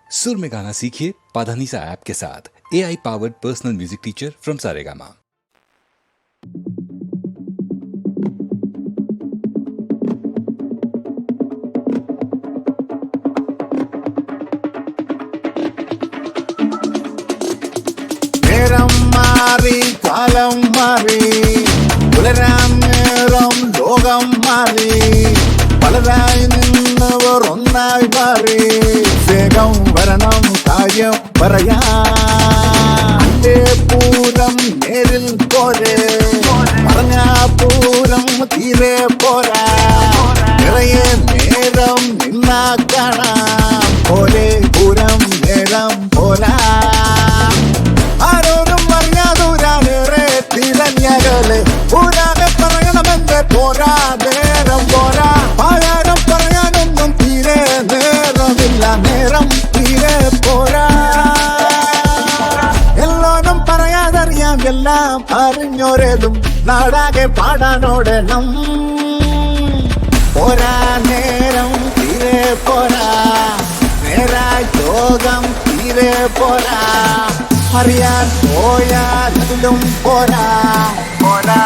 सुर में गाना सीखिए पाधानीसा ऐप के साथ। AI powered personal music teacher from Saregama. നേരം മാറി കാലം മാറി പുലരാൻ നേരം ലോകം മാറി പലതായി നിന്നവർ ഒന്നായി മാറി വേഗം വരണം കാര്യം പറയാ പൂരം നേരിൽ പോരെ പറഞ്ഞ പൂരം തീരെ പോരാ നിറയെ നേരം നിന്നാ കാണാം പോലെ പൂരം നേരം പോരാ ആരോരും അറിയാതൂരാനേറെ തിരഞ്ഞകലെ ഊരാകെ പറയണമെന്ന് പോരാ നേരം പോരാ പായാരം പറയാനൊന്നും തീരെ നേരമില്ല നേരം തീരെ പോരാ എല്ലാരും പറയാതറിയാം എല്ലാം അറിഞ്ഞോരേതും നാടാകെ പാടാനോടണം പോരാ നേരം തീരെ പോരാ നേരായി ലോകം തീരെ പോരാ അറിയാൻ പോയാലും പോരാ പോരാ